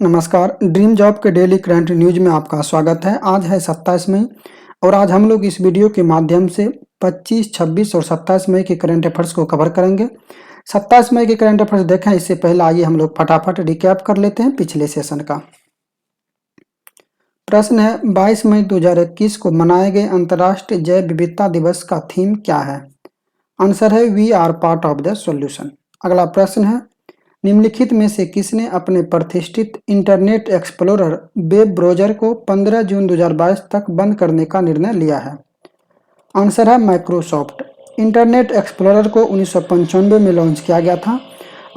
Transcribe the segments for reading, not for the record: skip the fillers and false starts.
नमस्कार। Dream job के daily current news में आपका स्वागत है। आज है 27 मई और आज हम लोग इस वीडियो के माध्यम से 25, 26 और 27 मई के करंट अफेयर्स को कवर करेंगे। 27 मई के करंट अफेयर्स देखें इससे पहले आइए हम लोग फटाफट रिकैप कर लेते हैं पिछले सेशन का। प्रश्न है 22 मई 2021 को मनाए गए अंतर्राष्ट्रीय जैव विविधता दिवस का थीम क्या है? आंसर है we are part of the solution. अगला प्रश्न है निम्नलिखित में से किसने अपने प्रतिष्ठित इंटरनेट एक्सप्लोरर वेब ब्राउज़र को 15 जून 2022 तक बंद करने का निर्णय लिया है? आंसर है माइक्रोसॉफ्ट। इंटरनेट एक्सप्लोरर को 1995 में लॉन्च किया गया था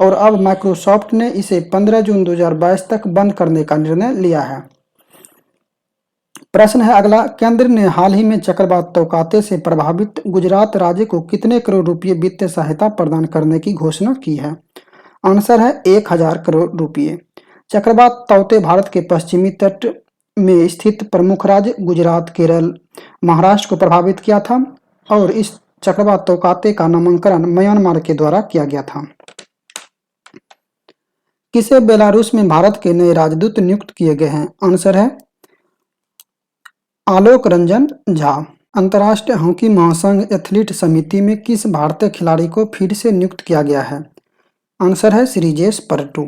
और अब माइक्रोसॉफ्ट ने इसे 15 जून 2022 तक बंद करने का निर्णय लिया है। प्रश्न है अगला, केंद्र ने हाल ही में चक्रवात तौकाते से प्रभावित गुजरात राज्य को कितने करोड़ रुपये वित्तीय सहायता प्रदान करने की घोषणा की है? आंसर है 1000 करोड़ रुपये। चक्रवात तौते भारत के पश्चिमी तट में स्थित प्रमुख राज्य गुजरात, केरल, महाराष्ट्र को प्रभावित किया था और इस चक्रवात तौकाते का नामकरण म्यांमार के द्वारा किया गया था। किसे बेलारूस में भारत के नए राजदूत नियुक्त किए गए हैं? आंसर है आलोक रंजन झा। अंतर्राष्ट्रीय हॉकी महासंघ एथलीट समिति में किस भारतीय खिलाड़ी को फिर से नियुक्त किया गया है? आंसर है श्रीजेश परटू।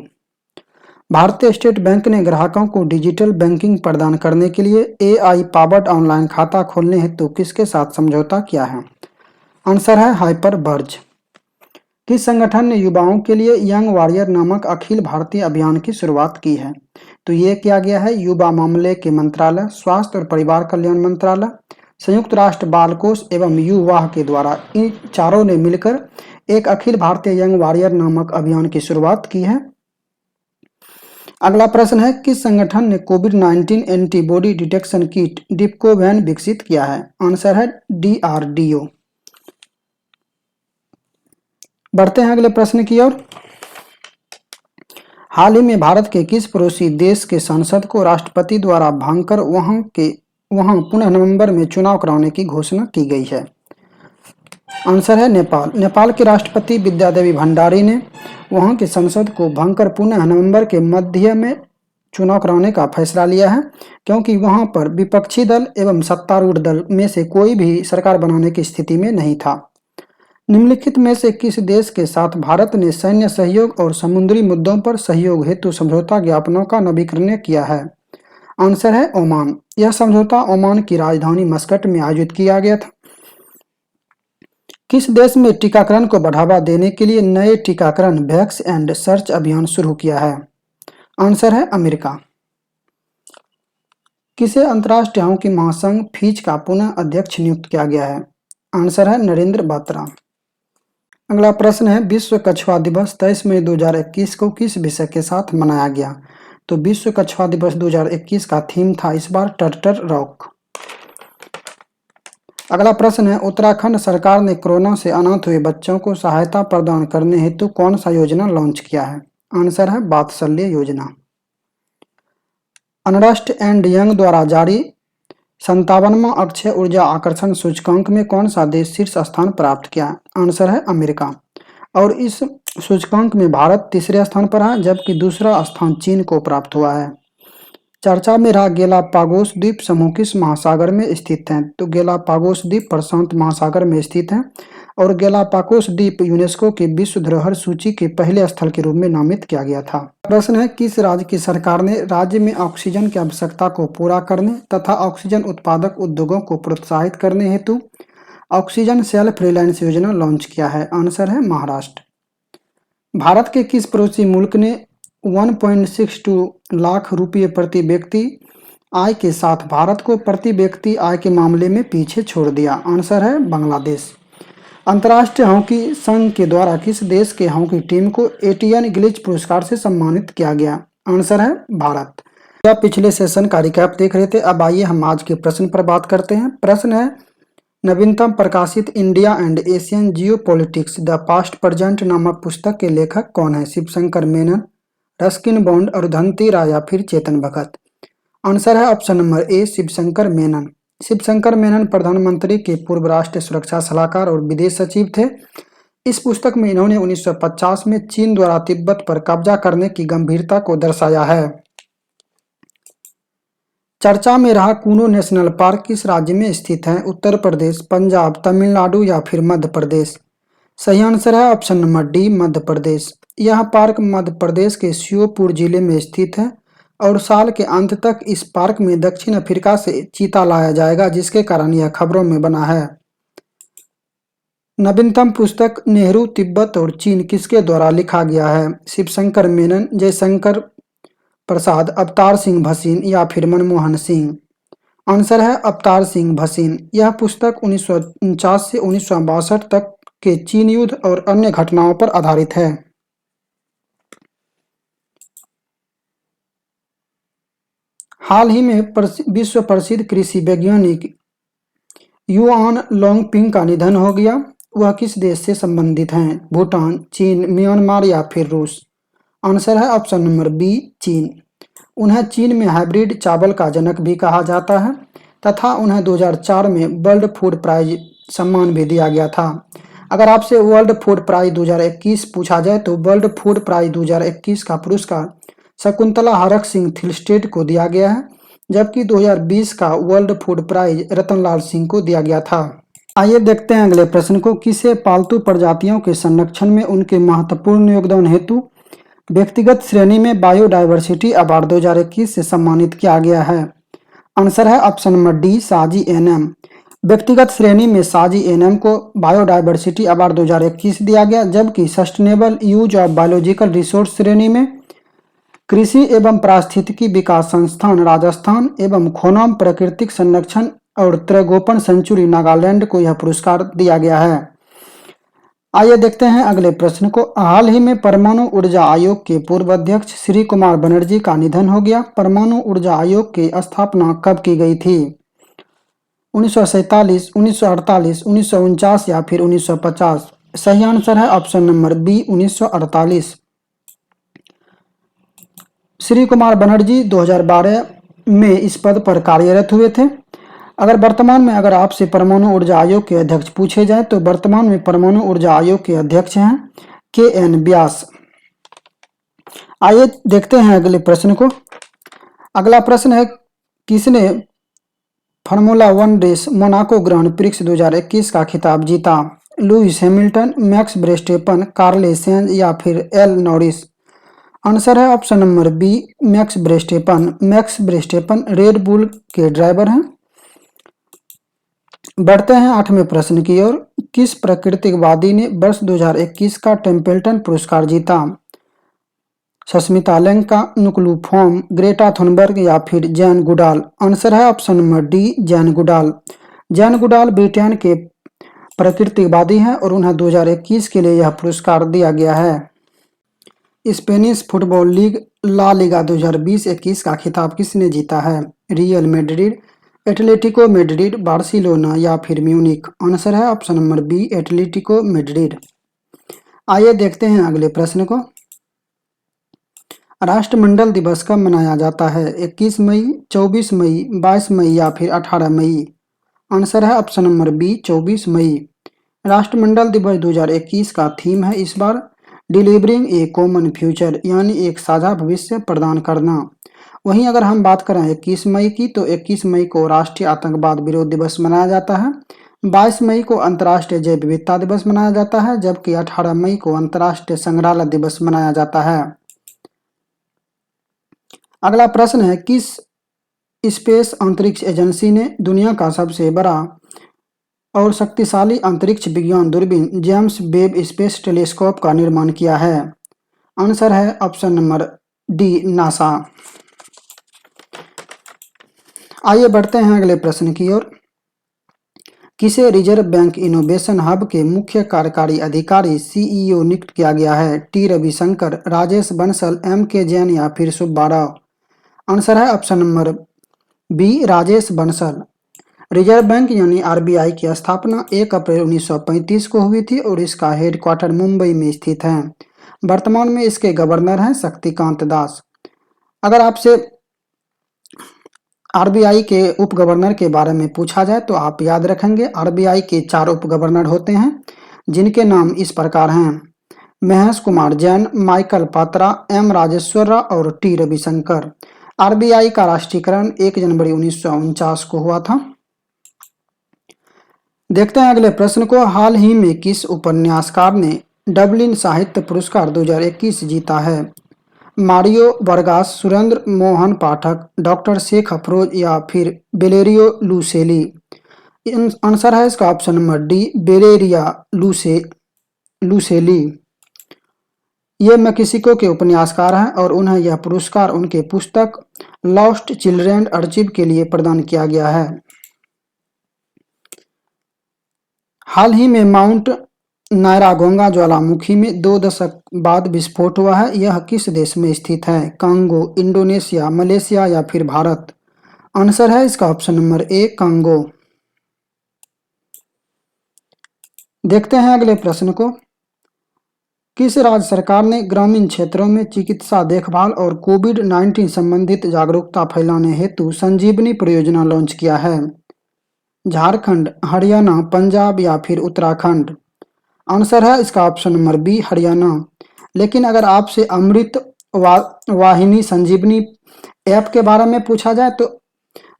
भारतीय स्टेट बैंक ने ग्राहकों को डिजिटल बैंकिंग प्रदान करने के लिए AI पावर्ड ऑनलाइन खाता खोलने हेतु किसके साथ समझौता किया है? आंसर है हाइपरबर्ज। किस संगठन ने युवाओं के लिए यंग वॉरियर नामक अखिल भारतीय अभियान की शुरुआत की है? तो ये किया गया है युवा मामले के मंत्रालय, स्वास्थ्य और परिवार कल्याण मंत्रालय, संयुक्त राष्ट्र बाल कोष एवं युवा के द्वारा। इन चारों ने मिलकर एक अखिल भारतीय यंग वॉरियर नामक अभियान की शुरुआत की है। अगला प्रश्न है किस संगठन ने कोविड-19 एंटीबॉडी डिटेक्शन किट डिप्कोवैन विकसित किया है? आंसर है DRDO। बढ़ते हैं अगले प्रश्न की ओर। हाल ही में भारत के किस पड़ोसी देश के संसद को राष्ट्रपति द्वारा भांगकर वहां पुनः नवंबर में चुनाव कराने की घोषणा की गई है? आंसर है नेपाल। नेपाल के राष्ट्रपति विद्यादेवी भंडारी ने वहां के संसद को भांगकर पुनः नवंबर के मध्य में चुनाव कराने का फैसला लिया है क्योंकि वहां पर विपक्षी दल एवं सत्तारूढ़ दल में से कोई भी सरकार बनाने की स्थिति में नहीं था। निम्नलिखित में से किस देश के साथ भारत ने सैन्य सहयोग और समुद्री मुद्दों पर सहयोग हेतु समझौता ज्ञापनों का नवीकरण किया है? आंसर है ओमान। यह समझौता ओमान की राजधानी मस्कट में आयोजित किया गया था। किस देश में टीकाकरण को बढ़ावा देने के लिए नए टीकाकरण वैक्स एंड सर्च अभियान शुरू किया है? आंसर है अमेरिका। किसे अंतर्राष्ट्रीय हॉकी महासंघ फीज का पुनः अध्यक्ष नियुक्त किया गया है? आंसर है नरेंद्र बात्रा। अगला प्रश्न है विश्व कछुआ दिवस 23 मई 2021 को किस विषय के साथ मनाया गया? तो विश्व कछुआ दिवस 2021 का थीम था इस बार टर्टल रॉक। अगला प्रश्न है उत्तराखंड सरकार ने कोरोना से अनाथ हुए बच्चों को सहायता प्रदान करने हेतु कौन सा योजना लॉन्च किया है? आंसर है वात्सल्य योजना। अर्नेस्ट एंड यंग द्वारा जारी 57वां अक्षय ऊर्जा आकर्षण सूचकांक में कौन सा देश शीर्ष स्थान प्राप्त किया? आंसर है अमेरिका। और इस सूचकांक में भारत तीसरे स्थान पर है जबकि दूसरा स्थान चीन को प्राप्त हुआ है। चर्चा में रहा गेलापागोस द्वीप समूह किस महासागर में स्थित है? तो गेलापागोस द्वीप प्रशांत महासागर में स्थित है और गेलापागोस द्वीप यूनेस्को की विश्व धरोहर सूची के पहले स्थल के रूप में नामित किया गया था। प्रश्न है किस राज्य की सरकार ने राज्य में ऑक्सीजन की आवश्यकता को पूरा करने तथा ऑक्सीजन उत्पादक उद्योगों को प्रोत्साहित करने हेतु ऑक्सीजन सेल्फ रिलायंस योजना लॉन्च किया है? आंसर है महाराष्ट्र। भारत के किस पड़ोसी मुल्क ने 1.62 लाख रुपये प्रति व्यक्ति आय के साथ भारत को प्रति व्यक्ति आय के मामले में पीछे छोड़ दिया? आंसर है बांग्लादेश। अंतर्राष्ट्रीय हॉकी संघ के द्वारा किस देश के हॉकी टीम को एटियन गिलिच पुरस्कार से सम्मानित किया गया? आंसर है भारत। आप पिछले सेशन का रिकैप देख रहे थे। अब आइए हम आज के प्रश्न पर बात करते हैं। प्रश्न है नवीनतम प्रकाशित India and Asian geopolitics the past present नामक पुस्तक के लेखक कौन है? शिवशंकर मेनन, रस्किन बॉन्ड, अरुंधति राय या फिर चेतन भगत? आंसर है ऑप्शन नंबर ए शिवशंकर मेनन। शिवशंकर मेनन प्रधानमंत्री के पूर्व राष्ट्रीय सुरक्षा सलाहकार और विदेश सचिव थे। इस पुस्तक में इन्होंने 1950 में चीन द्वारा तिब्बत पर कब्जा करने की गंभीरता को दर्शाया है। चर्चा में रहा कूनो नेशनल पार्क किस राज्य में स्थित है? उत्तर प्रदेश, पंजाब, तमिलनाडु या फिर मध्य प्रदेश? सही आंसर है option number D, Madhya Pradesh. यह पार्क मध्य प्रदेश के श्योपुर जिले में स्थित है और साल के अंत तक इस पार्क में दक्षिण अफ्रीका से चीता लाया जाएगा, जिसके कारण यह खबरों में बना है। नवीनतम पुस्तक नेहरू, तिब्बत और चीन किसके द्वारा लिखा गया है? शिवशंकर मेनन, जयशंकर प्रसाद, अवतार सिंह भसीन या फिर मनमोहन सिंह? आंसर है अवतार सिंह भसीन। यह पुस्तक 1949 से 1962 तक के चीन युद्ध और अन्य घटनाओं पर आधारित है। हाल ही में विश्व प्रसिद्ध कृषि वैज्ञानिक युआन लोंगपिंग का निधन हो गया। वह किस देश से संबंधित हैं? भूटान, चीन, म्यांमार या फिर रूस? आंसर है ऑप्शन नंबर बी, चीन। उन्हें चीन में हाइब्रिड चावल का जनक भी कहा जाता है तथा उन्हें 2004 में वर्ल्ड फूड प्राइज सम्मान भी दिया गया था। अगर आपसे वर्ल्ड फूड प्राइज 2021 पूछा जाए तो वर्ल्ड फूड प्राइज 2021 का पुरस्कार शकुंतला हरक सिंह थिलस्टेड को दिया गया है, जबकि 2020 का world food prize Rattan Lal Singh को दिया गया था। आइए देखते हैं अगले प्रश्न को। किसे पालतू प्रजातियों के संरक्षण में उनके महत्वपूर्ण योगदान हेतु व्यक्तिगत श्रेणी में बायोडायवर्सिटी अवार्ड 2021 से सम्मानित किया गया है? आंसर है ऑप्शन नंबर डी, साजी एनएम। व्यक्तिगत श्रेणी में साजी एनएम को बायोडायवर्सिटी अवार्ड 2021 दिया गया, जबकि sustainable use of biological resource श्रेणी में कृषि एवं पारिस्थितिकी विकास संस्थान राजस्थान एवं खोनाम प्राकृतिक संरक्षण और त्रैगोपन सेंचुरी नागालैंड को यह पुरस्कार दिया गया है। आइए देखते हैं अगले प्रश्न को। हाल ही में परमाणु ऊर्जा आयोग के पूर्व अध्यक्ष श्री कुमार बनर्जी का निधन हो गया। परमाणु ऊर्जा आयोग की स्थापना कब की गई थी? 1947, 1948, 1949 या फिर 1950? सही आंसर है option number B, 1948। Shri Kumar Banerjee 2012 में इस पद पर कार्यरत हुए थे। अगर वर्तमान में आपसे परमाणु ऊर्जा आयोग के अध्यक्ष पूछे जाए तो वर्तमान में परमाणु ऊर्जा आयोग के अध्यक्ष हैं के.एन. व्यास। आइए देखते हैं अगले प्रश्न को। अगला प्रश्न है, किसने formula 1 race Monaco Grand Prix 2021 का खिताब जीता? Lewis Hamilton, Max Verstappen, Carlos Sainz या फिर एल नॉरिस? आंसर है option number B, Max Verstappen. Max Verstappen Red Bull के ड्राइवर हैं। बढ़ते हैं 8वें प्रश्न की ओर। किस प्राकृतिकवादी ने वर्ष 2021 का टेम्पल्टन पुरस्कार जीता? Sasmita Lenka, Nuklu form, Greta Thunberg या फिर जैन गुडाल? आंसर है option number D, Jain Goodall. Jain Goodall Britain के प्राकृतिकवादी हैं और उन्हें 2021 के लिए यह पुरस्कार दिया गया है। Spanish football league La Liga 2020-21 का खिताब किसने जीता है? Real Madrid, Atletico Madrid, Barcelona या फिर म्यूनिक? आंसर है option number B, Atletico Madrid. आइए देखते हैं अगले प्रश्न को। राष्ट्रमंडल दिवस कब मनाया जाता है? 21 मई, 24 मई, 22 मई या फिर 18 मई? आंसर है ऑप्शन नंबर बी, 24 मई। राष्ट्रमंडल दिवस 2021 का थीम है इस बार डिलीवरिंग ए कॉमन फ्यूचर, यानी एक साझा भविष्य प्रदान करना। वहीं अगर हम बात करें 21 मई की तो 21 मई को राष्ट्रीय आतंकवाद विरोध दिवस मनाया जाता है। 22 मई को अंतर्राष्ट्रीय जैव विविधता दिवस मनाया जाता है, जबकि 18 मई को अंतर्राष्ट्रीय संग्रहालय दिवस मनाया जाता है। अगला प्रश्न है, किस स्पेस अंतरिक्ष एजेंसी ने दुनिया का सबसे बड़ा और शक्तिशाली अंतरिक्ष विज्ञान दूरबीन जेम्स वेब स्पेस टेलीस्कोप का निर्माण किया है? आंसर है ऑप्शन नंबर डी, नासा। आइए बढ़ते हैं अगले प्रश्न की ओर। किसे रिजर्व बैंक इनोवेशन हब के मुख्य कार्यकारी अधिकारी सीईओ नियुक्त किया गया है? T Ravishankar, Rajesh Bansal, M K Jain या फिर सुब्बा राव? आंसर है option number B, Rajesh Bansal. Reserve bank यानी आरबीआई की स्थापना 1 अप्रैल 1935 को हुई थी और इसका हेडक्वार्टर मुंबई में स्थित है। वर्तमान में इसके गवर्नर हैं शक्तिकांत दास। अगर आपसे आरबीआई के उप गवर्नर के बारे में पूछा जाए तो आप याद रखेंगे आरबीआई के 4 उप गवर्नर होते हैं, जिनके नाम इस प्रकार हैं: महेश कुमार जैन, माइकल पात्रा, एम राजेश्वर राव और टी रविशंकर। आरबीआई का राष्ट्रीयकरण 1 जनवरी 1949 को हुआ था। देखते हैं अगले प्रश्न को। हाल ही में किस उपन्यासकार ने डबलिन साहित्य पुरस्कार 2021 जीता है? Mario Vargas, Surendra Mohan Pathak, doctor Sheikh Afroz या फिर बेलेरियो लूसेली? आंसर है इसका ऑप्शन नंबर डी, बेलेरिया लूसेली। ये मेक्सिको के उपन्यासकार हैं और उन्हें यह पुरस्कार उनके पुस्तक लॉस्ट चिल्ड्रेन अर्चिव के लिए प्रदान किया गया है। हाल ही में माउंट नायरागोंगा ज्वालामुखी में 2 दशक बाद विस्फोट हुआ है। यह किस देश में स्थित है? कांगो, इंडोनेशिया, मलेशिया या फिर भारत? आंसर है इसका ऑप्शन नंबर ए, कांगो। देखते हैं अगले प्रश्न को। किस राज्य सरकार ने ग्रामीण क्षेत्रों में चिकित्सा देखभाल और कोविड-19 संबंधित जागरूकता फैलाने हेतु संजीवनी परियोजना लॉन्च किया है? झारखंड, हरियाणा, पंजाब या फिर उत्तराखंड? आंसर है इसका ऑप्शन नंबर बी, हरियाणा। लेकिन अगर आपसे अमृत वाहिनी संजीवनी ऐप के बारे में पूछा जाए तो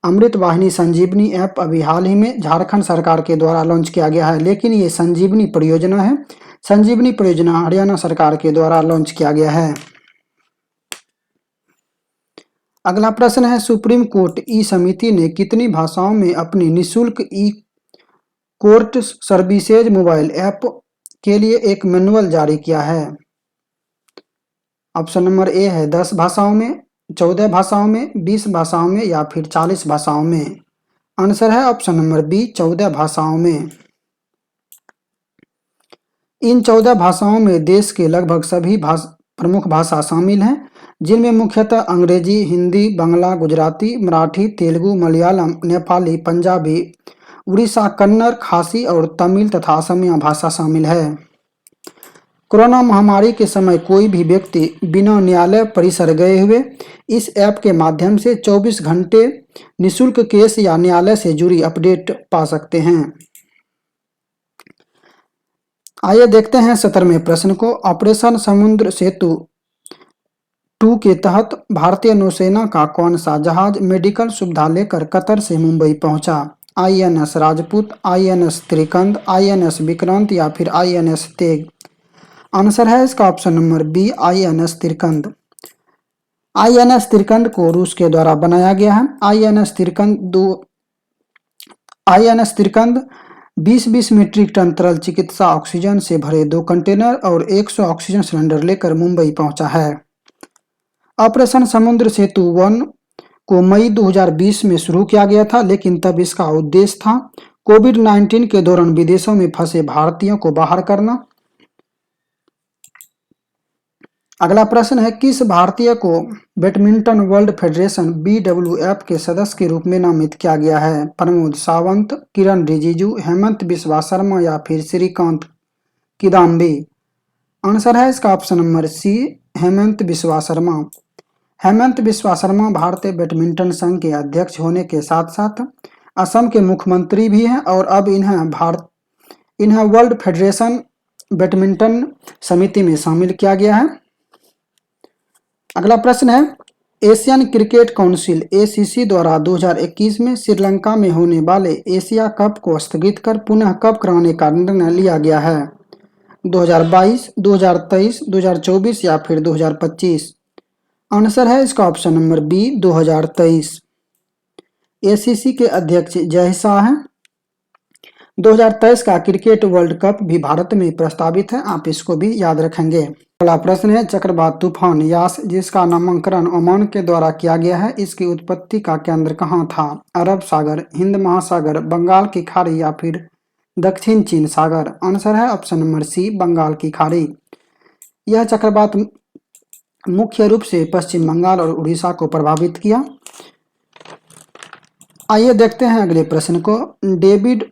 अमृत वाहिनी संजीवनी ऐप अभी हाल ही में झारखंड सरकार के द्वारा लॉन्च किया गया है, लेकिन ये संजीवनी परियोजना है। संजीवनी परियोजना हरियाणा सरकार के द्वारा लॉन्च किया गया है। अगला प्रश्न है, सुप्रीम कोर्ट ई समिति ने कितनी भाषाओं में अपनी निःशुल्क ई कोर्ट सर्विसेज मोबाइल ऐप के लिए एक मैनुअल जारी किया है? ऑप्शन नंबर ए है 10 भाषाओं में, 14 भाषाओं में, 20 भाषाओं में या फिर 40 भाषाओं में? आंसर है ऑप्शन नंबर बी, 14 भाषाओं में। इन 14 भाषाओं में देश के लगभग सभी प्रमुख भाषा शामिल हैं, जिनमें मुख्यतः अंग्रेजी, हिंदी, बांग्ला, गुजराती, मराठी, तेलुगु, मलयालम, नेपाली, पंजाबी, उड़ीसा, कन्नड़, खासी और तमिल तथा असमिया भाषा शामिल है। कोरोना महामारी के समय कोई भी व्यक्ति बिना न्यायालय परिसर गए हुए इस ऐप के माध्यम से 24 घंटे निःशुल्क केस या न्यायालय से जुड़ी अपडेट पा सकते हैं। आइए देखते हैं 17वें प्रश्न को। ऑपरेशन समुद्र सेतु 2 के तहत भारतीय नौसेना का कौन सा जहाज मेडिकल सुविधा लेकर कतर से मुंबई पहुंचा? INS Rajput, INS Trikand, INS Vikrant या फिर INS तेग? आंसर है इसका option number B, INS Trikand. INS Trikand को रूस के द्वारा बनाया गया है। INS त्रिकंद 20-20 मीट्रिक टन तरल चिकित्सा ऑक्सीजन से भरे 2 कंटेनर और 100 ऑक्सीजन सिलेंडर लेकर मुंबई पहुंचा है। ऑपरेशन समुद्र सेतु 1 को मई 2020 में शुरू किया गया था, लेकिन तब इसका उद्देश्य था कोविड-19 के दौरान विदेशों में फंसे भारतीयों को बाहर करना। अगला प्रश्न है, किस भारतीय को बैडमिंटन वर्ल्ड फेडरेशन BWF के सदस्य के रूप में नामित किया गया है? प्रमोद सावंत, किरण रिजिजू, हेमंत बिस्वा शर्मा या फिर श्रीकांत किदाम्बी? आंसर है इसका option number C, Hemant Biswa Sharma. Hemant Biswa Sharma भारतीय बैडमिंटन संघ के अध्यक्ष होने के साथ साथ असम के मुख्यमंत्री भी हैं और अब इन्हें वर्ल्ड फेडरेशन बैडमिंटन समिति में शामिल किया गया है। अगला प्रश्न है, एशियन क्रिकेट काउंसिल ACC द्वारा 2021 में श्रीलंका में होने वाले एशिया कप को स्थगित कर पुनः कब कराने का निर्णय लिया गया है? 2022, 2023, 2024 या फिर 2025? आंसर है इसका ऑप्शन नंबर बी, 2023। ACC के अध्यक्ष जय शाह हैं। 2023 का क्रिकेट वर्ल्ड कप भी भारत में प्रस्तावित है, आप इसको भी याद रखेंगे। अगला प्रश्न है, चक्रवात तूफान यास जिसका नामकरण ओमान के द्वारा किया गया है, इसकी उत्पत्ति का केंद्र कहाँ था? अरब सागर, हिंद महासागर, बंगाल की खाड़ी या फिर दक्षिण चीन सागर? आंसर है ऑप्शन नंबर सी, बंगाल की खाड़ी। यह चक्रवात मुख्य रूप से पश्चिम बंगाल और उड़ीसा को प्रभावित किया। आइए देखते हैं अगले प्रश्न को। डेविड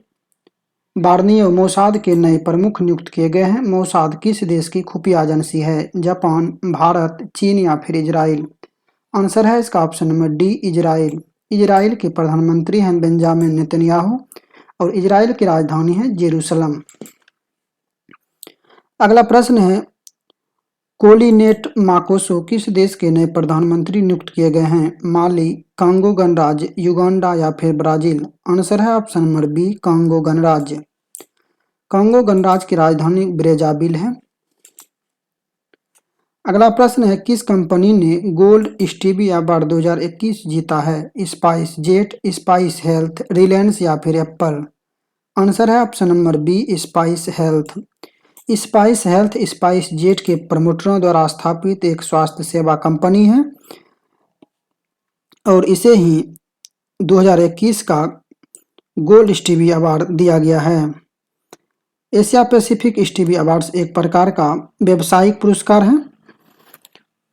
बार्नियो मोसाद के नए प्रमुख नियुक्त किए गए हैं। मोसाद किस देश की खुफिया एजेंसी है? जापान, भारत, चीन या फिर इजराइल? आंसर है इसका option number D, Israel. Israel के प्रधानमंत्री हैं बेंजामिन नेतन्याहू और इजराइल की राजधानी है जेरूसलम। अगला प्रश्न है, कोलिनेट माकोसो किस देश के नए प्रधानमंत्री नियुक्त किए गए हैं? माली, कांगो गणराज्य, युगांडा या फिर ब्राजील? आंसर है ऑप्शन नंबर बी, कांगो गणराज्य। कांगो गणराज्य की राजधानी ब्रेजाविल है। अगला प्रश्न है, किस कंपनी ने गोल्ड स्टीवी अवार्ड 2021 जीता है? SpiceJet, Spice Health, Reliance या फिर एप्पल? आंसर है option number B, Spice Health. Spice Health SpiceJet के प्रमोटरों द्वारा स्थापित एक स्वास्थ्य सेवा कंपनी है और इसे ही 2021 का गोल्ड स्टीवी अवार्ड दिया गया है। एशिया पैसिफिक स्टीवी अवार्ड्स एक प्रकार का व्यावसायिक पुरस्कार है।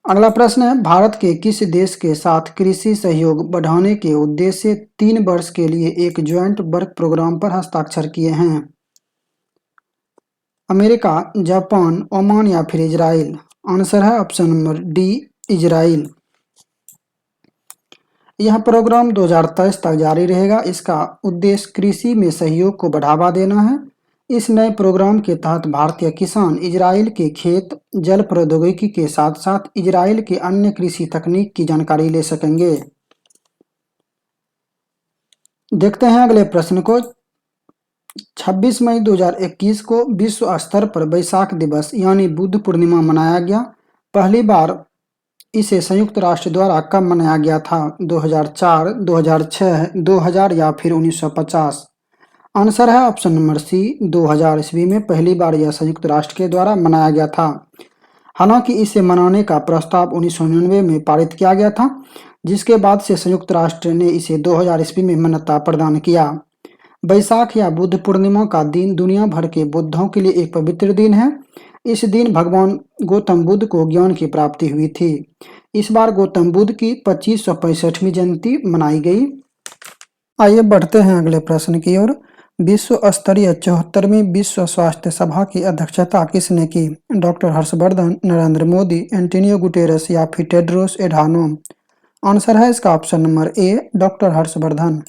अगला प्रश्न है, भारत के किस देश के साथ कृषि सहयोग बढ़ाने के उद्देश्य से 3 वर्ष के लिए एक ज्वाइंट वर्क प्रोग्राम पर हस्ताक्षर किए हैं? अमेरिका, जापान, ओमान या फिर इजराइल? आंसर है ऑप्शन नंबर डी, इजराइल। यह प्रोग्राम 2023 तक जारी रहेगा। इसका उद्देश्य कृषि में सहयोग को बढ़ावा देना है। इस नए प्रोग्राम के तहत भारतीय किसान इजराइल के खेत जल प्रौद्योगिकी के साथ साथ इजराइल के अन्य कृषि तकनीक की जानकारी ले सकेंगे। देखते हैं अगले प्रश्न को। 26 मई 2021 को विश्व स्तर पर वैशाख दिवस यानी बुद्ध पूर्णिमा मनाया गया। पहली बार इसे संयुक्त राष्ट्र द्वारा कब मनाया गया था? 2004, 2006, 2000 या फिर 1950? आंसर है ऑप्शन नंबर सी, 2000 ईस्वी में पहली बार यह संयुक्त राष्ट्र के द्वारा मनाया गया था। हालांकि इसे मनाने का प्रस्ताव 1999 में पारित किया गया था, जिसके बाद से संयुक्त राष्ट्र ने इसे 2000 ईस्वी में मान्यता प्रदान किया। वैशाख या बुद्ध पूर्णिमा का दिन दुनिया भर के बुद्धों के लिए एक पवित्र दिन है। इस दिन भगवान गौतम बुद्ध को ज्ञान की प्राप्ति हुई थी। इस बार गौतम बुद्ध की 2565वीं जयंती मनाई गई। आइए बढ़ते हैं अगले प्रश्न की ओर। विश्व स्तरीय 74वीं विश्व स्वास्थ्य सभा की अध्यक्षता किसने की? Doctor Harshvardhan, Narendra Modi, Antonio Guterres या फिर टेड्रोस एधानोम? आंसर है इसका option number A, doctor Harshvardhan.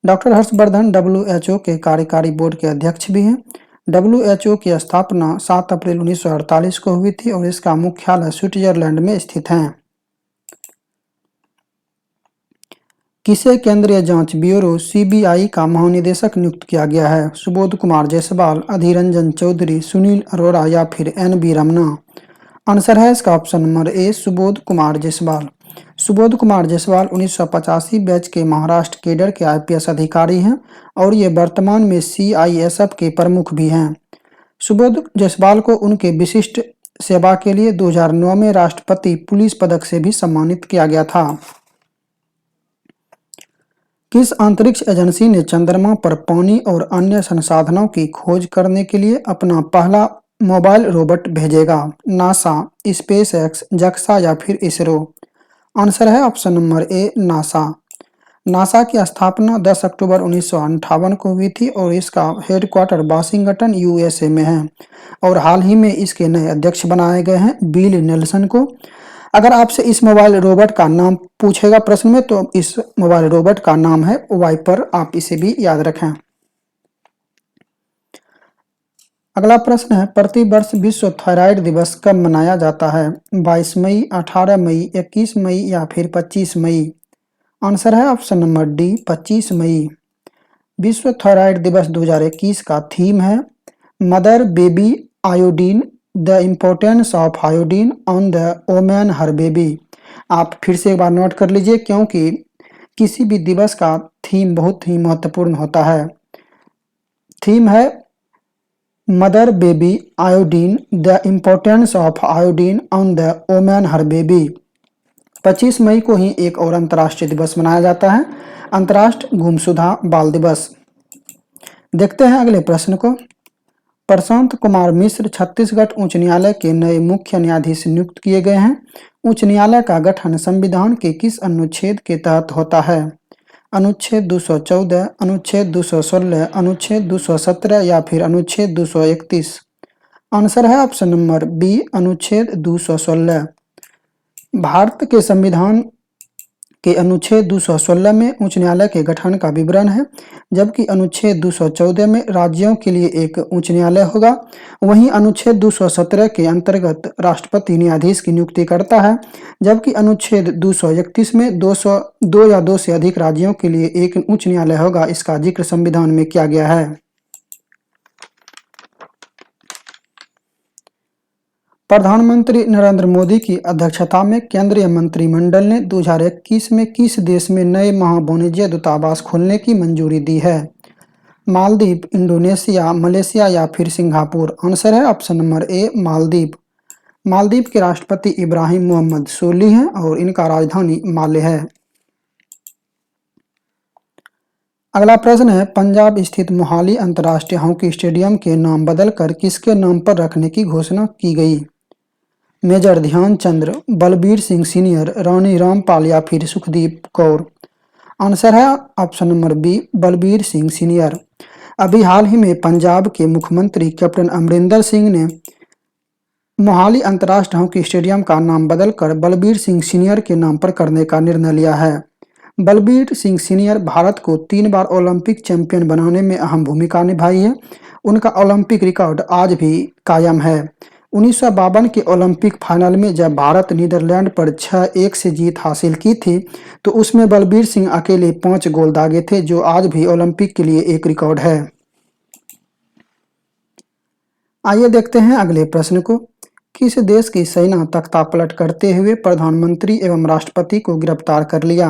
Doctor Harshvardhan WHO के कार्यकारी बोर्ड के अध्यक्ष भी हैं। WHO की स्थापना 7 अप्रैल 1948 को हुई थी और इसका मुख्यालय स्विट्जरलैंड में स्थित है। किसे केंद्रीय जांच ब्यूरो CBI का महानिदेशक नियुक्त किया गया है? सुबोध कुमार जायसवाल, अधीर रंजन चौधरी, सुनील अरोड़ा या फिर NB रमना? आंसर है इसका ऑप्शन नंबर ए, सुबोध कुमार जायसवाल। सुबोध कुमार जायसवाल 1985 बैच के महाराष्ट्र कैडर के IPS अधिकारी हैं और ये वर्तमान में CISF के प्रमुख भी हैं। सुबोध जायसवाल को उनके विशिष्ट सेवा के लिए 2009 में राष्ट्रपति पुलिस पदक से भी सम्मानित किया गया था। किस अंतरिक्ष एजेंसी ने चंद्रमा पर पानी और अन्य संसाधनों की खोज करने के लिए अपना पहला मोबाइल रोबोट भेजेगा? नासा, SpaceX, JAXA या फिर इसरो? आंसर है ऑप्शन नंबर ए, नासा। नासा की स्थापना 10 अक्टूबर 1958 को हुई थी और इसका हेडक्वार्टर वाशिंगटन USA में है और हाल ही में इसके नए अध्यक्ष बनाए गए हैं बिल नेल्सन को। अगर आपसे इस मोबाइल रोबोट का नाम पूछेगा प्रश्न में तो इस मोबाइल रोबोट का नाम है वाइपर, आप इसे भी याद रखें। अगला प्रश्न है, प्रतिवर्ष विश्व थायराइड दिवस कब मनाया जाता है? 22 मई, 18 मई, 21 मई या फिर 25 मई? आंसर है ऑप्शन नंबर डी, 25 मई। विश्व थायराइड दिवस 2021 का थीम है mother baby iodine, the importance of iodine on the women her baby. आप फिर से एक बार नोट कर लीजिए क्योंकि किसी भी दिवस का थीम बहुत ही महत्वपूर्ण होता है। थीम है mother baby iodine, the importance of iodine on the women her baby. 25 मई को ही एक और अंतर्राष्ट्रीय दिवस मनाया जाता है, अंतर्राष्ट्रीय गुमशुदा बाल दिवस। देखते हैं अगले प्रश्न को। प्रशांत कुमार मिश्र छत्तीसगढ़ उच्च न्यायालय के नए मुख्य न्यायाधीश नियुक्त किए गए हैं। उच्च न्यायालय का गठन संविधान के किस अनुच्छेद के तहत होता है? अनुच्छेद 214, अनुच्छेद 216, अनुच्छेद 217 या फिर अनुच्छेद 231? आंसर है ऑप्शन नंबर बी, अनुच्छेद 216। भारत के संविधान के अनुच्छेद 216 में उच्च न्यायालय के गठन का विवरण है, जबकि अनुच्छेद 214 में राज्यों के लिए एक उच्च न्यायालय होगा। वहीं अनुच्छेद 217 के अंतर्गत राष्ट्रपति न्यायाधीश की नियुक्ति करता है, जबकि अनुच्छेद 231 में 202 या 2 से अधिक राज्यों के लिए एक उच्च न्यायालय होगा। इसका जिक्र संविधान में किया गया है। प्रधानमंत्री नरेंद्र मोदी की अध्यक्षता में केंद्रीय मंत्रिमंडल ने 2021 में किस देश में नए महावाणिज्य दूतावास खोलने की मंजूरी दी है? मालदीव, इंडोनेशिया, मलेशिया या फिर सिंगापुर? आंसर है ऑप्शन नंबर ए, मालदीव। मालदीव के राष्ट्रपति इब्राहिम मोहम्मद सोली हैं और इनका राजधानी माले है। अगला प्रश्न है, पंजाब स्थित मोहाली अंतर्राष्ट्रीय हॉकी स्टेडियम के नाम बदलकर किसके नाम पर रखने की घोषणा की गई? मेजर ध्यानचंद, बलबीर सिंह सीनियर, रानी रामपाल या फिर सुखदीप कौर? आंसर है option number B, Balbir Singh senior. अभी हाल ही में पंजाब के मुख्यमंत्री कैप्टन अमरिंदर सिंह ने मोहाली अंतर्राष्ट्रीय हॉकी स्टेडियम का नाम बदलकर बलबीर सिंह सीनियर के नाम पर करने का निर्णय लिया है। बलबीर सिंह सीनियर भारत को 3 बार ओलंपिक चैंपियन बनाने में अहम भूमिका निभाई है। उनका ओलंपिक रिकॉर्ड आज भी कायम है। 1952 के ओलंपिक फाइनल में जब भारत नीदरलैंड पर 6-1 से जीत हासिल की थी, तो उसमें बलबीर सिंह अकेले 5 गोल दागे थे, जो आज भी ओलंपिक के लिए एक रिकॉर्ड है। आइए देखते हैं अगले प्रश्न को। किस देश की सेना तख्तापलट करते हुए प्रधानमंत्री एवं राष्ट्रपति को गिरफ्तार कर लिया?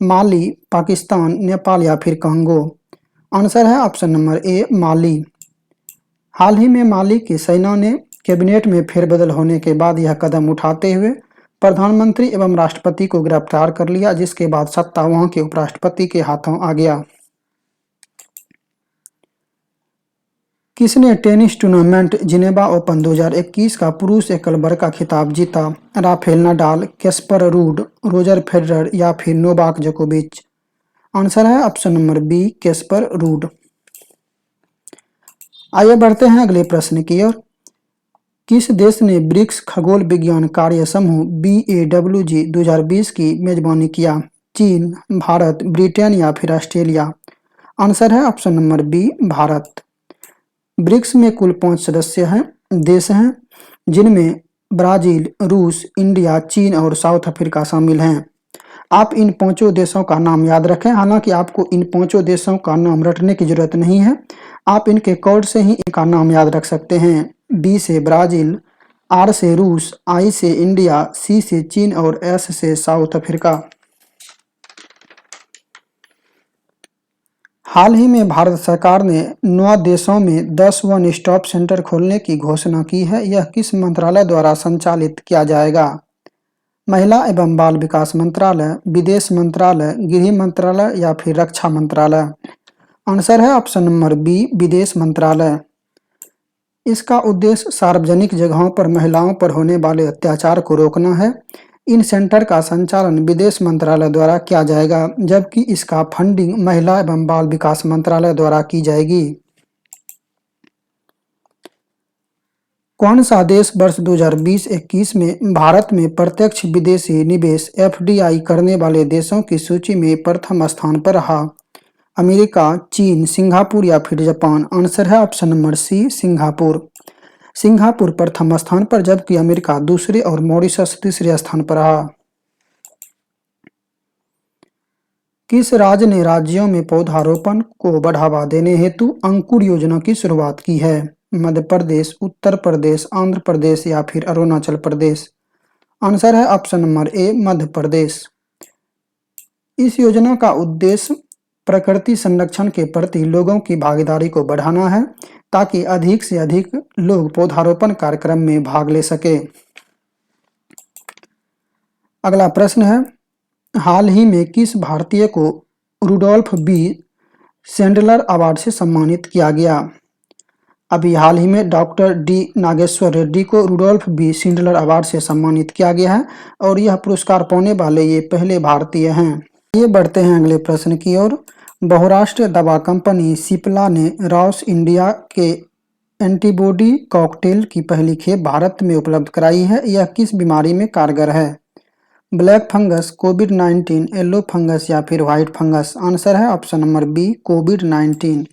माली, पाकिस्तान, नेपाल या फिर कांगो? आंसर है ऑप्शन नंबर ए, माली। हाल ही में माली की सेना ने कैबिनेट में फेरबदल होने के बाद यह कदम उठाते हुए प्रधानमंत्री एवं राष्ट्रपति को गिरफ्तार कर लिया, जिसके बाद सत्ता वहां के उपराष्ट्रपति के हाथों आ गया। किसने टेनिस टूर्नामेंट जिनेवा ओपन 2021 का पुरुष एकल वर्ग का खिताब जीता? Rafael Nadal, Casper Ruud, Roger Federer या फिर नोवाक जोकोविच? आंसर है option number B, Casper Ruud. आइए बढ़ते हैं अगले प्रश्न की ओर। किस देश ने ब्रिक्स खगोल विज्ञान कार्य समूह BAWG 2020 की मेजबानी किया? चीन, भारत, ब्रिटेन या फिर ऑस्ट्रेलिया? आंसर है option number B, Bharat. BRICS में कुल 5 सदस्य देश हैं, जिनमें ब्राजील, रूस, इंडिया, चीन और साउथ अफ्रीका शामिल हैं। आप इन 5 देशों का नाम याद रखें। हालांकि आपको इन 5 देशों का नाम रटने की जरूरत नहीं है, आप इनके कोड से ही इनका नाम याद रख सकते हैं। B से ब्राजील, R से रूस, I से इंडिया, C से चीन और S से साउथ अफ्रीका। हाल ही में भारत सरकार ने 9 देशों में 10 वन स्टॉप सेंटर खोलने की घोषणा की है। यह किस मंत्रालय द्वारा संचालित किया जाएगा? महिला एवं बाल विकास मंत्रालय, विदेश मंत्रालय, गृह मंत्रालय या फिर रक्षा मंत्रालय? आंसर है ऑप्शन नंबर बी, विदेश मंत्रालय। इसका उद्देश्य सार्वजनिक जगहों पर महिलाओं पर होने वाले अत्याचार को रोकना है। इन सेंटर का संचालन विदेश मंत्रालय द्वारा किया जाएगा, जबकि इसका फंडिंग महिला एवं बाल विकास मंत्रालय द्वारा की जाएगी। कौन सा देश वर्ष 2020-21 में भारत में प्रत्यक्ष विदेशी निवेश FDI करने वाले देशों की सूची में प्रथम स्थान पर रहा? अमेरिका, चीन, सिंगापुर या फिर जापान? आंसर है option number C, Singapore. Singapore प्रथम स्थान पर, जबकि अमेरिका दूसरे और मॉरिशस तीसरे स्थान पर रहा। किस राज्य ने राज्यों में पौधारोपण को बढ़ावा देने हेतु अंकुर योजना की शुरुआत की है? मध्य प्रदेश, उत्तर प्रदेश, आंध्र प्रदेश या फिर अरुणाचल प्रदेश? आंसर है ऑप्शन नंबर ए, मध्य प्रदेश। इस योजना का उद्देश्य प्रकृति संरक्षण के प्रति लोगों की भागीदारी को बढ़ाना है, ताकि अधिक से अधिक लोग पौधारोपण कार्यक्रम में भाग ले सके। अगला प्रश्न है, हाल ही में किस भारतीय को रुडोल्फ बी सेंडलर अवार्ड से सम्मानित किया गया? अभी हाल ही में डॉक्टर डी नागेश्वर रेड्डी को रुडोल्फ बी सेंडलर अवार्ड से सम्मानित किया गया है और यह पुरस्कार पाने वाले ये पहले भारतीय हैं। ये बढ़ते हैं अगले प्रश्न की ओर। बहुराष्ट्रीय दवा कंपनी सिप्ला ने रॉस इंडिया के एंटीबॉडी कॉकटेल की पहली खेप भारत में उपलब्ध कराई है। यह किस बीमारी में कारगर है? ब्लैक फंगस, कोविड-19, येलो फंगस या फिर व्हाइट फंगस? आंसर है ऑप्शन नंबर बी, कोविड-19।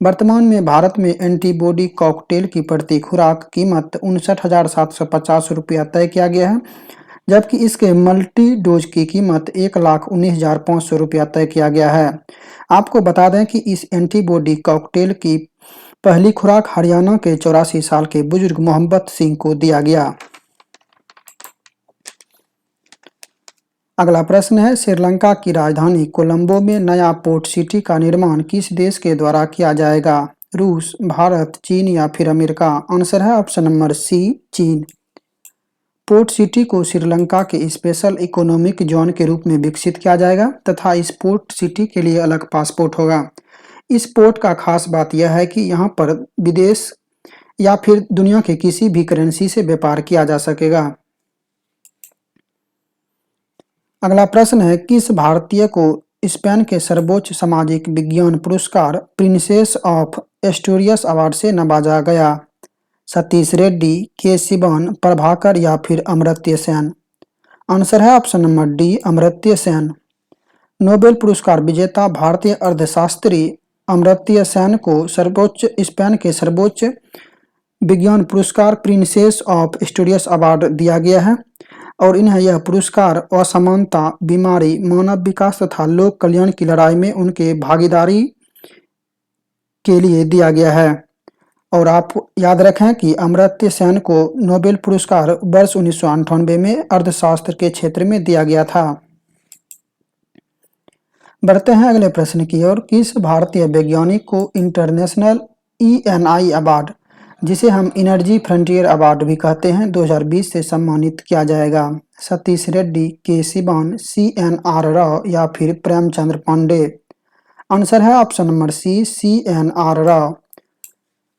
वर्तमान में भारत में एंटीबॉडी कॉकटेल की प्रति खुराक कीमत 59,750 रुपया तय किया गया है, जबकि इसके मल्टी डोज की कीमत 1,19,500 रुपया तय किया गया है। आपको बता दें कि इस एंटीबॉडी कॉकटेल की पहली खुराक हरियाणा के 84 साल के बुजुर्ग मोहम्मद सिंह को दिया गया। अगला प्रश्न है, श्रीलंका की राजधानी कोलंबो में नया पोर्ट सिटी का निर्माण किस देश के द्वारा किया जाएगा? रूस, भारत, चीन या फिर अमेरिका? आंसर है ऑप्शन नंबर सी, चीन। पोर्ट सिटी को श्रीलंका के स्पेशल इकोनॉमिक जोन के रूप में विकसित किया जाएगा तथा इस पोर्ट सिटी के लिए अलग पासपोर्ट होगा। इस पोर्ट का खास बात यह है कि यहाँ पर विदेश या फिर दुनिया के किसी भी करेंसी से व्यापार किया जा सकेगा। अगला प्रश्न है, किस भारतीय को स्पेन के सर्वोच्च सामाजिक विज्ञान पुरस्कार प्रिंसेस ऑफ एस्टूरियस अवार्ड से नवाजा गया? सतीश रेड्डी, के शिवन, प्रभाकर या फिर अमर्त्य सेन? आंसर है option number D, Amartya Sen. Nobel पुरस्कार विजेता भारतीय अर्थशास्त्री अमर्त्य सेन को स्पेन के सर्वोच्च विज्ञान पुरस्कार प्रिंसेस ऑफ एस्टूरियस अवार्ड दिया गया है और इन्हें यह पुरस्कार असमानता, बीमारी, मानव विकास तथा लोक कल्याण की लड़ाई में उनके भागीदारी के लिए दिया गया है। और आप याद रखें कि अमर्त्य सेन को नोबेल पुरस्कार वर्ष 1998 में अर्थशास्त्र के क्षेत्र में दिया गया था। बढ़ते हैं अगले प्रश्न की ओर, किस भारतीय वैज्ञानिक को इंटरनेशनल ENI अवार्ड, जिसे हम एनर्जी फ्रंटियर अवार्ड भी कहते हैं, 2020 से सम्मानित किया जाएगा? सतीश रेड्डी, के शिवन, CNR राव या फिर प्रेमचंद्र पांडे? आंसर है option number C, CNR Rao.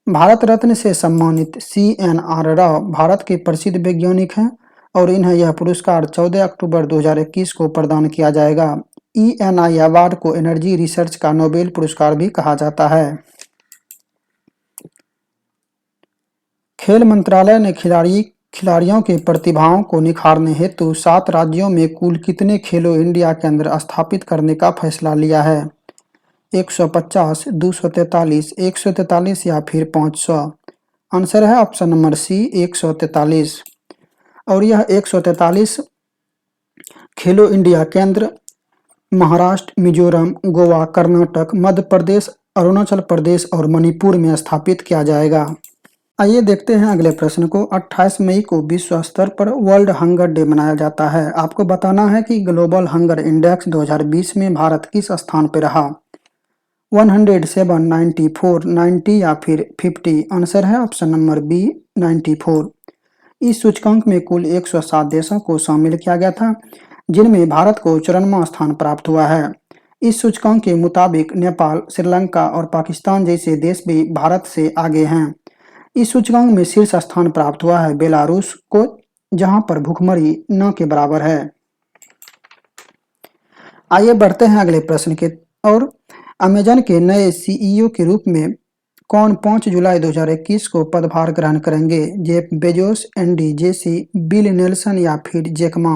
Bharat Ratna से सम्मानित CNR राव भारत के प्रसिद्ध वैज्ञानिक हैं और इन्हें यह पुरस्कार 14 अक्टूबर 2021 को प्रदान किया जाएगा। ENI अवार्ड को एनर्जी रिसर्च का नोबेल पुरस्कार भी कहा जाता है। खेल मंत्रालय ने खिलाड़ियों के प्रतिभाओं को निखारने हेतु 7 राज्यों में कुल कितने खेलो इंडिया केंद्र स्थापित करने का फैसला लिया है? 150, 243, 143 या फिर 500? आंसर है ऑप्शन नंबर सी, 143। और यह 143 खेलो इंडिया केंद्र महाराष्ट्र, मिजोरम, गोवा, कर्नाटक, मध्य प्रदेश, अरुणाचल प्रदेश और मणिपुर में स्थापित किया जाएगा। आइए देखते हैं अगले प्रश्न को। 28 मई को विश्व स्तर पर वर्ल्ड हंगर डे मनाया जाता है। आपको बताना है कि ग्लोबल हंगर इंडेक्स 2020 में भारत किस स्थान पर रहा? 107, 94, 90 या फिर 50? आंसर है ऑप्शन नंबर बी, 94। इस सूचकांक में कुल 107 देशों को शामिल किया गया था, जिनमें भारत को 54वां स्थान प्राप्त हुआ है। इस सूचकांक के मुताबिक नेपाल, श्रीलंका और पाकिस्तान जैसे देश भी भारत से आगे हैं। इस सूचकांक में शीर्ष स्थान प्राप्त हुआ है बेलारूस को, जहां पर भुखमरी न के बराबर है। आइए बढ़ते हैं अगले प्रश्न के और अमेजन के नए CEO के रूप में कौन 5 जुलाई 2021 को पदभार ग्रहण करेंगे? Jeff Bezos, Andy Jassy, bill Nelson या फिर जैक मा?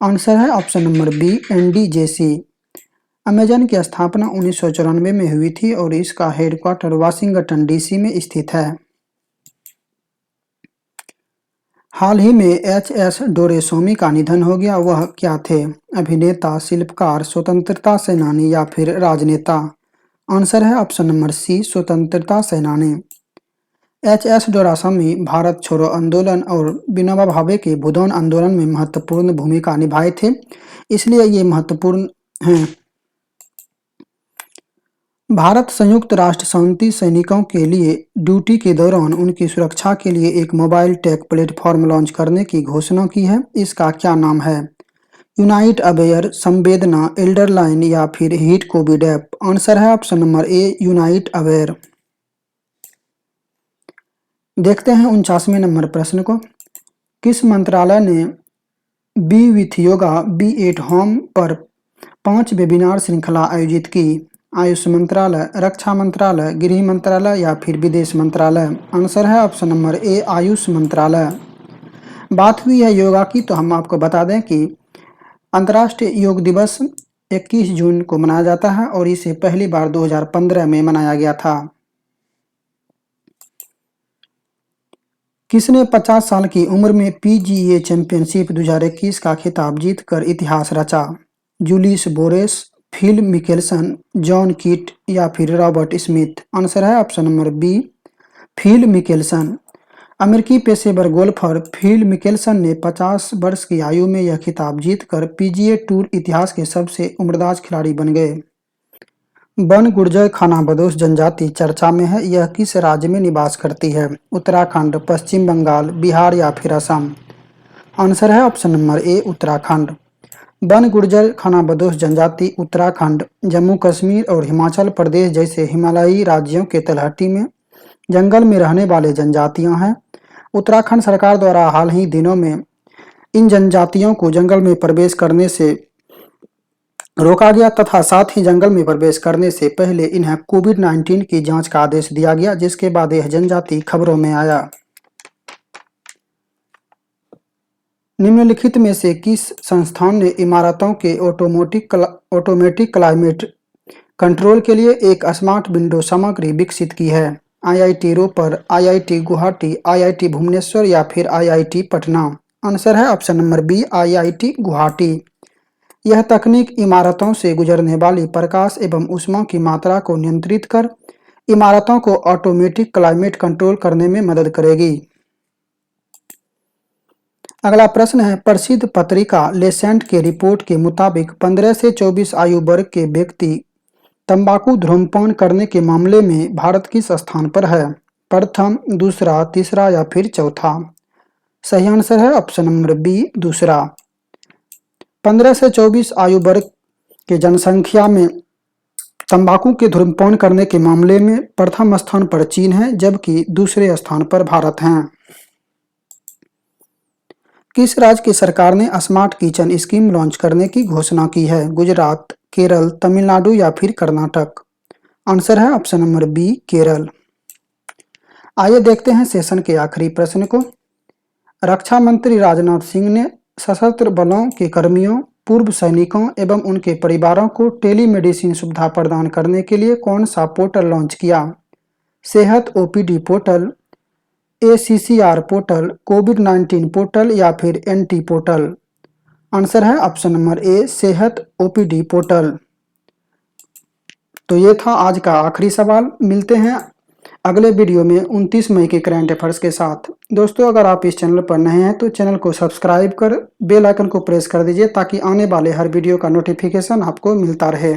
आंसर है option number B, Andy Jassy. Amazon की स्थापना 1994 में हुई थी और इसका हेडक्वार्टर वाशिंगटन DC में स्थित है। हाल ही में HS डोरेस्वामी का निधन हो गया। वह क्या थे? अभिनेता, शिल्पकार, स्वतंत्रता सेनानी या फिर राजनेता? आंसर है ऑप्शन नंबर सी, स्वतंत्रता सेनानी। HS डोरास्वामी भारत छोड़ो आंदोलन और विनोबा भावे के भूदान आंदोलन में महत्वपूर्ण भूमिका निभाए थे, इसलिए ये महत्वपूर्ण हैं। भारत संयुक्त राष्ट्र शांति सैनिकों के लिए ड्यूटी के दौरान उनकी सुरक्षा के लिए एक मोबाइल टेक प्लेटफॉर्म लॉन्च करने की घोषणा की है। इसका क्या नाम है? Unite aware, Samvedana, elder line या फिर हीट कोविड ऐप? आंसर है option number A, unite aware. देखते हैं 49वें नंबर प्रश्न को। किस मंत्रालय ने be with yoga, be at home पर 5 वेबिनार श्रृंखला आयोजित की? आयुष मंत्रालय, रक्षा मंत्रालय, गृह मंत्रालय या फिर विदेश मंत्रालय? आंसर है ऑप्शन नंबर ए, आयुष मंत्रालय। बात हुई है योगा की, तो हम आपको बता दें कि अंतर्राष्ट्रीय योग दिवस 21 जून को मनाया जाता है और इसे पहली बार 2015 में मनाया गया था। किसने 50 साल की उम्र में पीजीए चैंपियनशिप 2021 का खिताब जीतकर इतिहास रचा? जूलिस बोरेस, फिल मिकेल्सन, जॉन कीट या फिर रॉबर्ट स्मिथ? आंसर है option number B, Phil Mickelson. अमेरिकी पेशेवर गोल्फर फिल मिकेल्सन ने 50 वर्ष की आयु में यह खिताब जीतकर पीजीए टूर इतिहास के सबसे उम्रदराज खिलाड़ी बन गए। वन गुर्जर खानाबदोश जनजाति चर्चा में है, यह किस राज्य में निवास करती है? उत्तराखंड, पश्चिम बंगाल, बिहार या फिर असम? आंसर है ऑप्शन नंबर ए, उत्तराखंड। वन गुर्जर खानाबदोश जनजाति उत्तराखंड, जम्मू कश्मीर और हिमाचल प्रदेश जैसे हिमालयी राज्यों के तलहटी में जंगल में रहने वाले जनजातियां हैं। उत्तराखंड सरकार द्वारा हाल ही दिनों में इन जनजातियों को जंगल में प्रवेश करने से रोका गया तथा साथ ही जंगल में प्रवेश करने से पहले इन्हें कोविड-19 की जांच का आदेश दिया गया, जिसके बाद यह जनजाति खबरों में आया। निम्नलिखित में से किस संस्थान ने इमारतों के ऑटोमेटिक क्लाइमेट कंट्रोल के लिए एक स्मार्ट विंडो सामग्री विकसित की है? IIT Ropar, IIT Guwahati, IIT Bhubaneswar या फिर आईआईटी पटना? आंसर है option number B, IIT Guwahati. यह तकनीक इमारतों से गुजरने वाली प्रकाश एवं ऊष्मा की मात्रा को नियंत्रित कर इमारतों को ऑटोमेटिक क्लाइमेट कंट्रोल करने में मदद करेगी। अगला प्रश्न है, प्रसिद्ध पत्रिका लेसेंट के रिपोर्ट के मुताबिक 15 से 24 आयु वर्ग के व्यक्ति तंबाकू धूम्रपान करने के मामले में भारत किस स्थान पर है? प्रथम, दूसरा, तीसरा या फिर चौथा? सही आंसर है ऑप्शन नंबर बी, दूसरा। 15 से 24 आयु वर्ग के जनसंख्या में तंबाकू के धूम्रपान करने के मामले में प्रथम स्थान पर चीन है, जबकि दूसरे स्थान पर भारत है। किस राज्य की सरकार ने स्मार्ट किचन स्कीम लॉन्च करने की घोषणा की है? गुजरात, केरल, तमिलनाडु या फिर कर्नाटक? आंसर है ऑप्शन नंबर बी, केरल। आइए देखते हैं सेशन के आखिरी प्रश्न को। रक्षा मंत्री राजनाथ सिंह ने सशस्त्र बलों के कर्मियों, पूर्व सैनिकों एवं उनके परिवारों को टेलीमेडिसिन सुविधा प्रदान करने के लिए कौन सा पोर्टल लॉन्च किया? सेहत ओपीडी पोर्टल, एसीसीआर पोर्टल, कोविड-19 पोर्टल या फिर एनटी पोर्टल? आंसर है ऑप्शन नंबर ए, सेहत ओपीडी पोर्टल। तो ये था आज का आखिरी सवाल। मिलते हैं अगले वीडियो में 29 मई के करंट अफेयर्स के साथ। दोस्तों, अगर आप इस चैनल पर नए हैं तो चैनल को सब्सक्राइब कर बेल आइकन को प्रेस कर दीजिए ताकि आने वाले हर वीडियो का नोटिफिकेशन आपको मिलता रहे।